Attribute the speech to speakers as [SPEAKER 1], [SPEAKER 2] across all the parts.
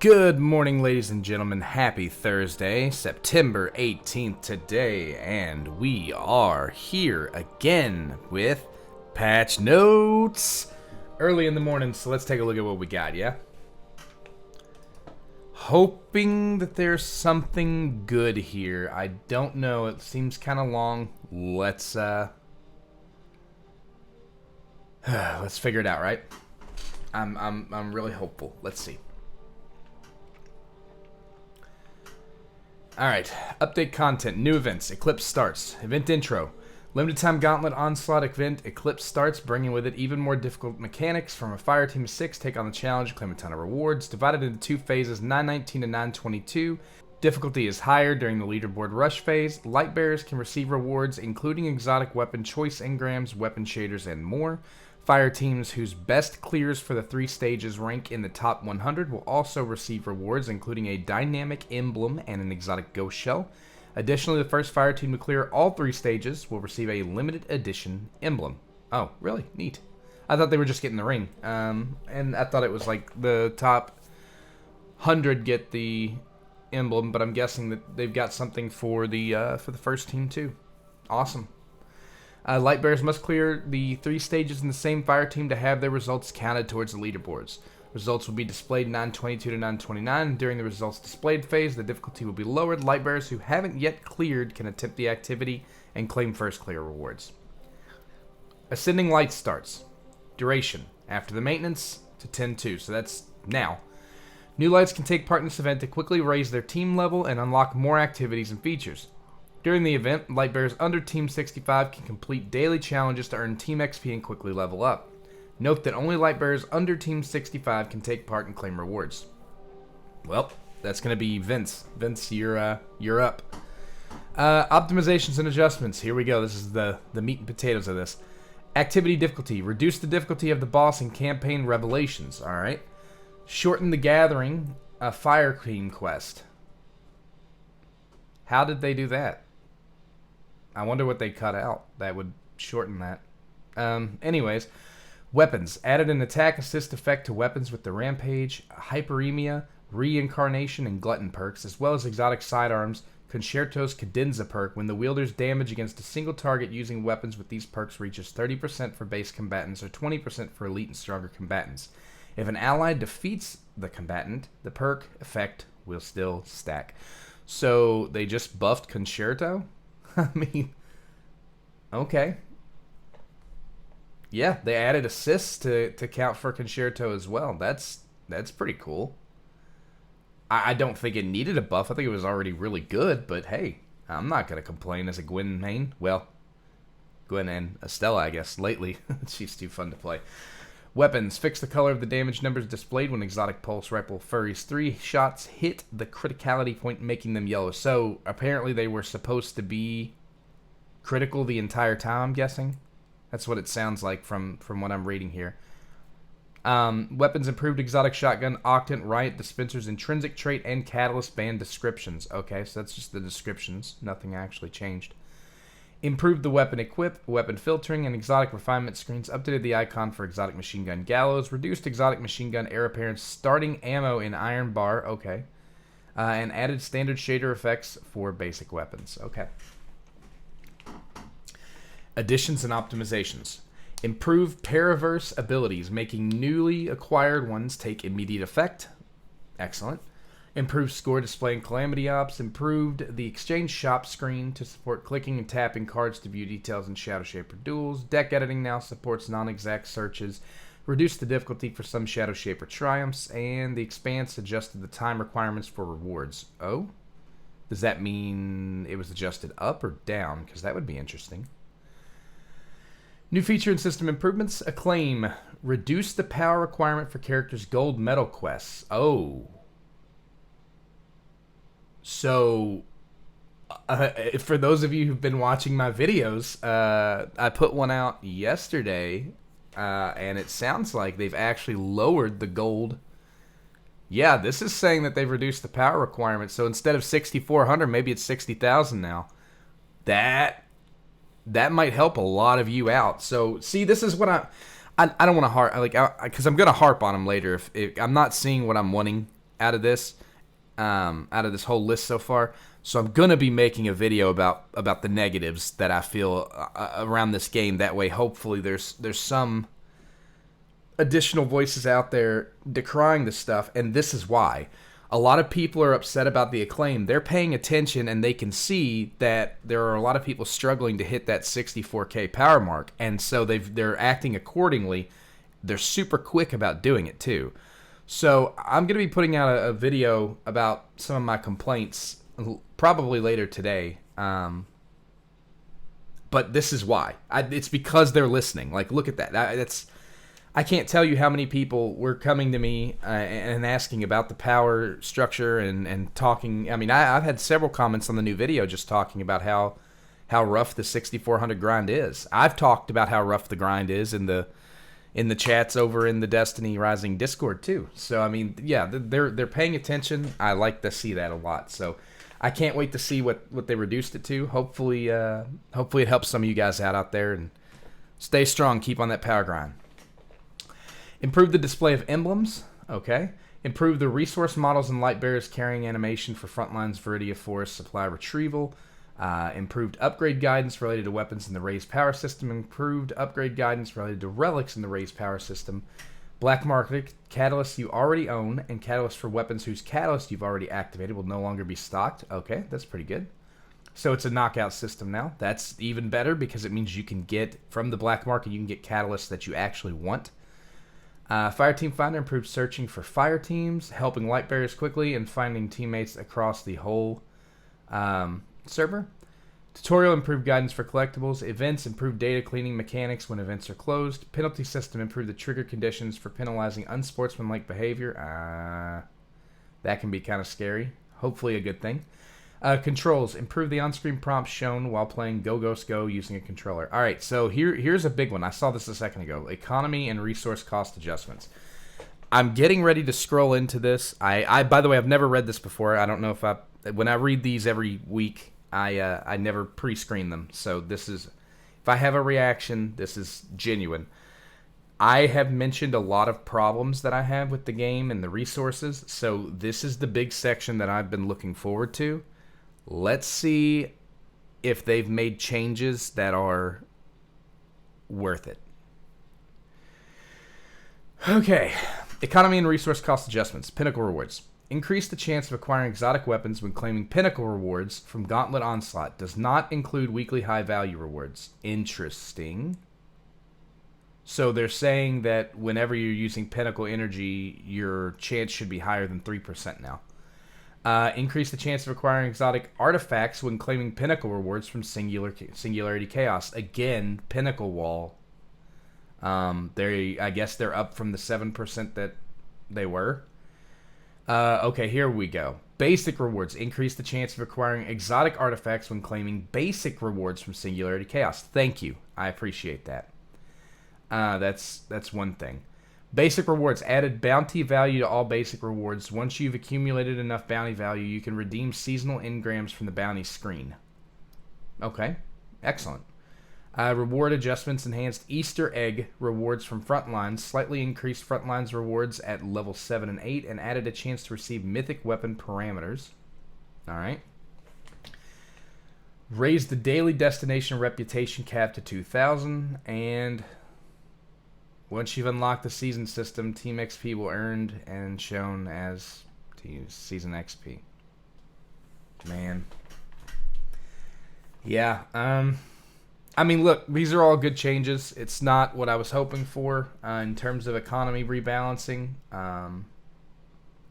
[SPEAKER 1] Good morning, ladies and gentlemen. Happy Thursday, September 18th today, and we are here again with patch notes early in the morning, so let's take a look at what we got, yeah? Hoping that there's something good here. I don't know, it seems kind of long. Let's figure it out, right? I'm really hopeful. Let's see. Alright, update content, new events, Eclipse starts, event intro, limited time gauntlet onslaught event, Eclipse starts, bringing with it even more difficult mechanics. From a fire team of 6, take on the challenge, claim a ton of rewards, divided into 2 phases, 919 to 922, difficulty is higher during the leaderboard rush phase, light bearers can receive rewards including exotic weapon choice engrams, weapon shaders, and more. Fire teams whose best clears for the 3 stages rank in the top 100 will also receive rewards, including a dynamic emblem and an exotic ghost shell. Additionally, the first fire team to clear all 3 stages will receive a limited edition emblem. Oh, really? Neat. I thought they were just getting the ring. And I thought it was like the top 100 get the emblem, but I'm guessing that they've got something for the first team too. Awesome. Light bearers must clear the 3 stages in the same fire team to have their results counted towards the leaderboards. Results will be displayed 922 to 929. During the results displayed phase, the difficulty will be lowered. Light bearers who haven't yet cleared can attempt the activity and claim first clear rewards. Ascending Light starts. Duration, after the maintenance, to 10-2, so that's now. New lights can take part in this event to quickly raise their team level and unlock more activities and features. During the event, light bearers under Team 65 can complete daily challenges to earn Team XP and quickly level up. Note that only light bearers under Team 65 can take part and claim rewards. Well, that's going to be Vince. Vince, you're up. Optimizations and adjustments. Here we go. This is the meat and potatoes of this. Activity difficulty. Reduce the difficulty of the boss in campaign revelations. All right. Shorten the gathering. A fire team quest. How did they do that? I wonder what they cut out that would shorten that. Anyways, weapons. Added an attack assist effect to weapons with the Rampage, Hyperemia, Reincarnation, and Glutton perks, as well as exotic sidearms, Concerto's Cadenza perk. When the wielder's damage against a single target using weapons with these perks reaches 30% for base combatants or 20% for elite and stronger combatants. If an ally defeats the combatant, the perk effect will still stack. So they just buffed Concerto? I mean, okay. Yeah, they added assists to count for Concerto as well. That's pretty cool. I don't think it needed a buff. I think it was already really good, but hey, I'm not going to complain as a Gwen main. Well, Gwen and Estella, I guess, lately. She's too fun to play. Weapons. Fix the color of the damage numbers displayed when exotic pulse rifle Fyrous 3 shots hit the criticality point, making them yellow. So apparently they were supposed to be critical the entire time, I'm guessing. That's what it sounds like from what I'm reading here. Weapons improved exotic shotgun, Octant, Riot Dispenser's intrinsic trait, and catalyst band descriptions. Okay, so that's just the descriptions. Nothing actually changed. Improved the weapon equip, weapon filtering, and exotic refinement screens. Updated the icon for exotic machine gun Gallows. Reduced exotic machine gun air appearance starting ammo in iron bar. Okay. And added standard shader effects for basic weapons. Okay. Additions and optimizations. Improved Paraverse abilities, making newly acquired ones take immediate effect. Excellent. Improved score display and calamity ops. Improved the exchange shop screen to support clicking and tapping cards to view details in Shadow Shaper duels. Deck editing now supports non-exact searches. Reduced the difficulty for some Shadow Shaper triumphs. And the Expanse adjusted the time requirements for rewards. Oh? Does that mean it was adjusted up or down? Because that would be interesting. New feature and system improvements. Acclaim. Reduce the power requirement for characters' gold medal quests. Oh. So, for those of you who've been watching my videos, I put one out yesterday, and it sounds like they've actually lowered the gold. Yeah, this is saying that they've reduced the power requirement, so instead of 6,400, maybe it's 60,000 now. That might help a lot of you out. So, see, this is what I don't want to harp, because I'm going to harp on them later. If I'm not seeing what I'm wanting out of this whole list so far. So I'm gonna be making a video about the negatives that I feel around this game. That way, hopefully, there's some additional voices out there decrying this stuff, and this is why. A lot of people are upset about the acclaim. They're paying attention, and they can see that there are a lot of people struggling to hit that 64K power mark, and so they're acting accordingly. They're super quick about doing it, too. So I'm going to be putting out a video about some of my complaints probably later today. But this is why. It's because they're listening. Like, look at that. I can't tell you how many people were coming to me and asking about the power structure and talking. I mean, I've had several comments on the new video just talking about how rough the 6400 grind is. I've talked about how rough the grind is in the chats over in the Destiny Rising Discord too. So I mean, yeah, they're paying attention. I like to see that a lot. So I can't wait to see what they reduced it to. Hopefully it helps some of you guys out there, and stay strong. Keep on that power grind. Improve the display of emblems. Okay. Improve the resource models and light bearers carrying animation for Frontline's Viridia Forest supply retrieval. Improved upgrade guidance related to weapons in the raised power system. Improved upgrade guidance related to relics in the raised power system. Black market catalysts you already own and catalysts for weapons whose catalyst you've already activated will no longer be stocked. Okay, that's pretty good. So it's a knockout system now. That's even better because it means you can get, from the black market, you can get catalysts that you actually want. Fire Team Finder improved searching for fire teams, helping light bearers quickly, and finding teammates across the whole server. Tutorial improved guidance for collectibles. Events improved data cleaning mechanics when events are closed. Penalty system improved the trigger conditions for penalizing unsportsmanlike behavior. That can be kind of scary. Hopefully a good thing. Controls improve the on-screen prompts shown while playing Go Ghost Go using a controller. All right, so here's a big one. I saw this a second ago. Economy and resource cost adjustments. I'm getting ready to scroll into this. I by the way, I've never read this before. I don't know if when I read these every week, I never pre-screen them. So this is, if I have a reaction, this is genuine. I have mentioned a lot of problems that I have with the game and the resources. So this is the big section that I've been looking forward to. Let's see if they've made changes that are worth it. Okay. Economy and resource cost adjustments. Pinnacle rewards. Increase the chance of acquiring exotic weapons when claiming pinnacle rewards from Gauntlet Onslaught. Does not include weekly high value rewards. Interesting. So they're saying that whenever you're using pinnacle energy, your chance should be higher than 3% now. Increase the chance of acquiring exotic artifacts when claiming pinnacle rewards from Singularity Chaos. Again, pinnacle wall. I guess they're up from the 7% that they were. Okay, here we go. Basic rewards. Increase the chance of acquiring exotic artifacts when claiming basic rewards from Singularity Chaos. Thank you. I appreciate that. That's one thing. Basic rewards. Added bounty value to all basic rewards. Once you've accumulated enough bounty value, you can redeem seasonal engrams from the bounty screen. Okay. Excellent. Reward adjustments. Enhanced Easter egg rewards from Frontlines. Slightly increased Frontlines rewards at level 7 and 8. And added a chance to receive mythic weapon parameters. Alright. Raised the daily destination reputation cap to 2,000. And once you've unlocked the season system, Team XP will earned and shown as to use season XP. Man. Yeah. I mean, look, these are all good changes. It's not what I was hoping for in terms of economy rebalancing. I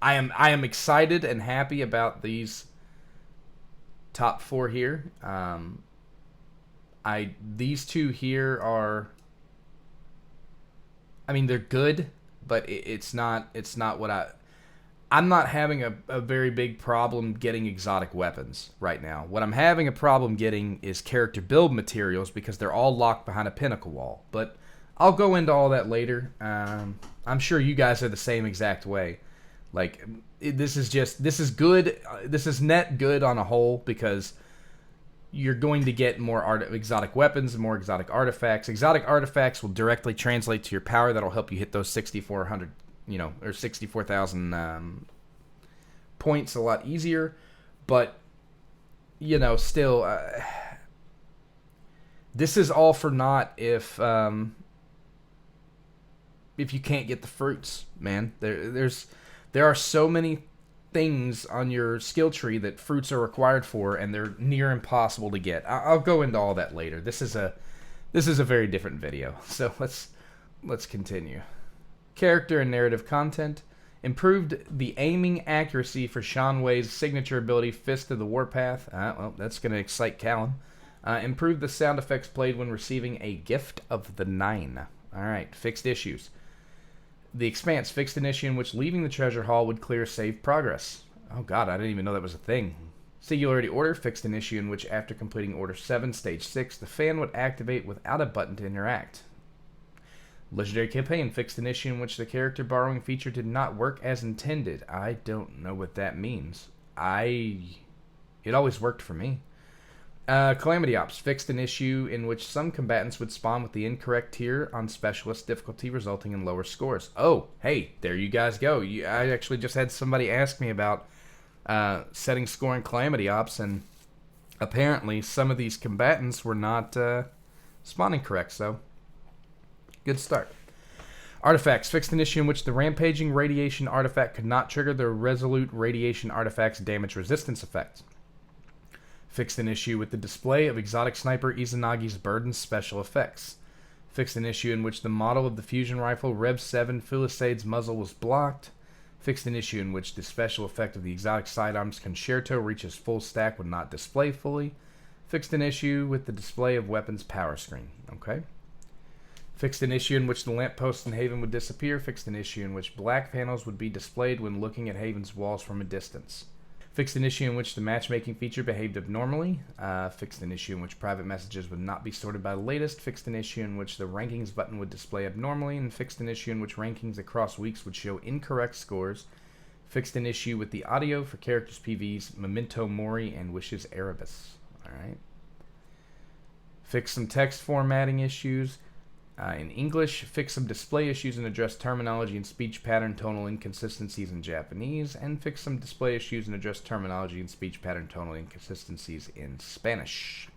[SPEAKER 1] am excited and happy about these top 4 here. These 2 here are, I mean, they're good, but it's not what I'm not having a very big problem getting exotic weapons right now. What I'm having a problem getting is character build materials because they're all locked behind a pinnacle wall. But I'll go into all that later. I'm sure you guys are the same exact way. Like, this is good. This is net good on a whole because you're going to get more exotic weapons and more exotic artifacts. Exotic artifacts will directly translate to your power. That'll help you hit those 6,400, or 64,000 points a lot easier, but, you know, still, this is all for naught if you can't get the fruits, man. There are so many things on your skill tree that fruits are required for, and they're near impossible to get. I'll go into all that later. This is a very different video, so let's continue. Character and narrative content. Improved the aiming accuracy for Sean Wei's signature ability, Fist of the Warpath. Well, that's going to excite Callum. Improved the sound effects played when receiving a Gift of the Nine. Alright, fixed issues. The Expanse fixed an issue in which leaving the treasure hall would clear save progress. Oh god, I didn't even know that was a thing. Singularity Order fixed an issue in which after completing Order 7, Stage 6, the fan would activate without a button to interact. Legendary Campaign fixed an issue in which the character borrowing feature did not work as intended. I don't know what that means. It always worked for me. Calamity Ops fixed an issue in which some combatants would spawn with the incorrect tier on specialist difficulty, resulting in lower scores. Oh, hey, there you guys go. I actually just had somebody ask me about setting score in Calamity Ops, and apparently some of these combatants were not spawning correct, so good start. Artifacts fixed an issue in which the Rampaging Radiation artifact could not trigger the Resolute Radiation artifact's damage resistance effect. Fixed an issue with the display of Exotic Sniper Izanagi's Burden special effects. Fixed an issue in which the model of the fusion rifle Rev 7 Fusilisade's muzzle was blocked. Fixed an issue in which the special effect of the exotic sidearms Concerto reaches full stack would not display fully. Fixed an issue with the display of weapons power screen. Okay. Fixed an issue in which the lampposts in Haven would disappear. Fixed an issue in which black panels would be displayed when looking at Haven's walls from a distance. Fixed an issue in which the matchmaking feature behaved abnormally. Fixed an issue in which private messages would not be sorted by latest. Fixed an issue in which the rankings button would display abnormally. And fixed an issue in which rankings across weeks would show incorrect scores. Fixed an issue with the audio for characters PVs Memento Mori and Wishes Erebus. Alright. Fixed some text formatting issues. In English, fix some display issues and address terminology and speech pattern tonal inconsistencies in Japanese, and fix some display issues and address terminology and speech pattern tonal inconsistencies in Spanish.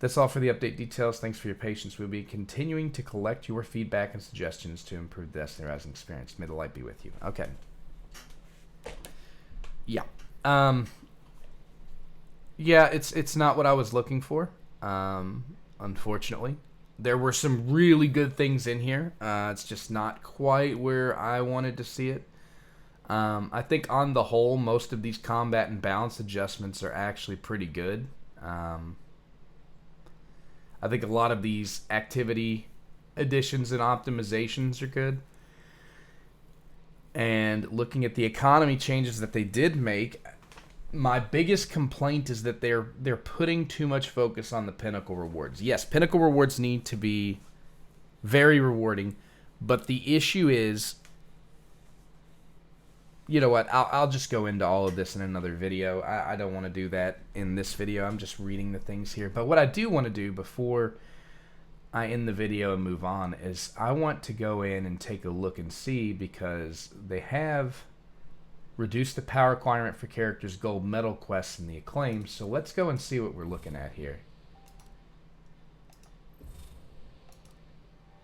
[SPEAKER 1] That's all for the update details. Thanks for your patience. We'll be continuing to collect your feedback and suggestions to improve the Destiny Rising experience. May the light be with you. Okay. Yeah. Yeah, it's not what I was looking for, unfortunately. There were some really good things in here. It's just not quite where I wanted to see it. I think on the whole, most of these combat and balance adjustments are actually pretty good. I think a lot of these activity additions and optimizations are good. And looking at the economy changes that they did make, my biggest complaint is that they're putting too much focus on the pinnacle rewards. Yes, pinnacle rewards need to be very rewarding, but the issue is, you know what, I'll just go into all of this in another video. I don't want to do that in this video. I'm just reading the things here. But what I do want to do before I end the video and move on is I want to go in and take a look and see, because they have reduce the power requirement for characters' gold medal quests in the acclaim. So let's go and see what we're looking at here.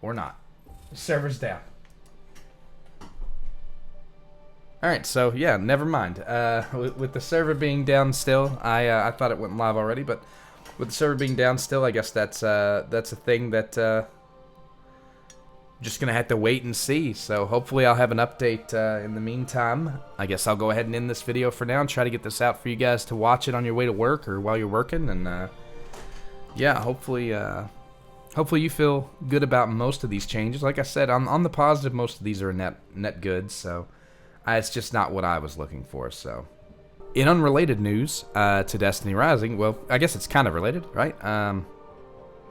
[SPEAKER 1] Or not. The server's down. Alright, so yeah, never mind. With the server being down still, I thought it went live already, but with the server being down still, I guess that's a thing that just gonna have to wait and see. So hopefully I'll have an update in the meantime. I guess I'll go ahead and end this video for now and try to get this out for you guys to watch it on your way to work or while you're working. And yeah, hopefully you feel good about most of these changes. Like I said, on the positive, most of these are net good. So it's just not what I was looking for. So in unrelated news to Destiny Rising, well, I guess it's kind of related, right?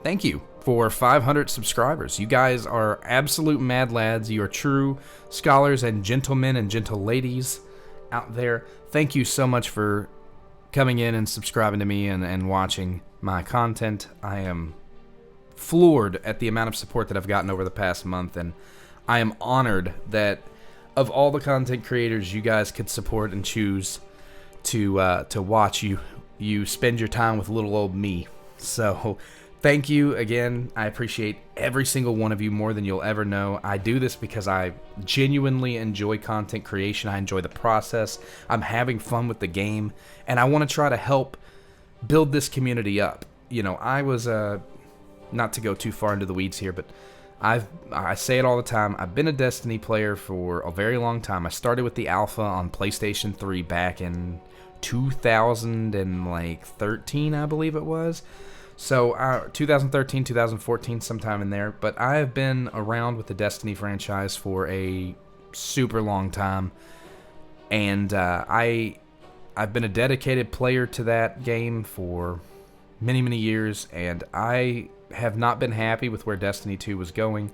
[SPEAKER 1] Thank you for 500 subscribers. You guys are absolute mad lads. You are true scholars and gentlemen and gentle ladies out there. Thank you so much for coming in and subscribing to me and watching my content. I am floored at the amount of support that I've gotten over the past month, and I am honored that of all the content creators you guys could support and choose to watch, you spend your time with little old me. So thank you again. I appreciate every single one of you more than you'll ever know. I do this because I genuinely enjoy content creation. I enjoy the process. I'm having fun with the game, and I want to try to help build this community up. You know, I was not to go too far into the weeds here, but I say it all the time. I've been a Destiny player for a very long time. I started with the alpha on PlayStation 3 back in 2013, I believe it was. So 2013, 2014, sometime in there. But I have been around with the Destiny franchise for a super long time, and I've been a dedicated player to that game for many, many years, and I have not been happy with where Destiny 2 was going.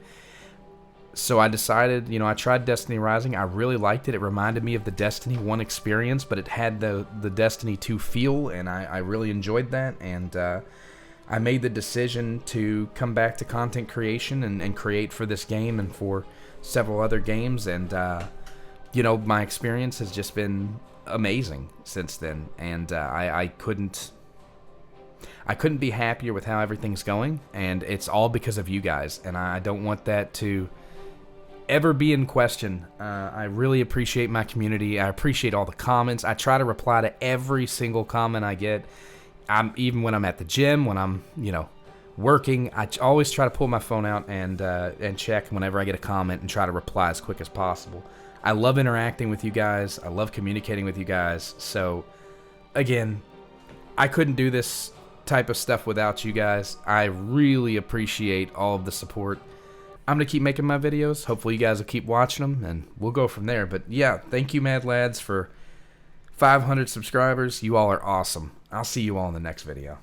[SPEAKER 1] So I decided, you know, I tried Destiny Rising. I really liked it. It reminded me of the Destiny 1 experience, but it had the Destiny 2 feel, and I really enjoyed that. And I made the decision to come back to content creation and create for this game and for several other games. And, you know, my experience has just been amazing since then. And I couldn't be happier with how everything's going. And it's all because of you guys. And I don't want that to ever be in question. I really appreciate my community. I appreciate all the comments. I try to reply to every single comment I get. Even when I'm at the gym, when I'm, you know, working, I always try to pull my phone out and check whenever I get a comment and try to reply as quick as possible. I love interacting with you guys. I love communicating with you guys. So, again, I couldn't do this type of stuff without you guys. I really appreciate all of the support. I'm going to keep making my videos. Hopefully you guys will keep watching them, and we'll go from there. But yeah, thank you, Mad Lads, for 500 subscribers. You all are awesome. I'll see you all in the next video.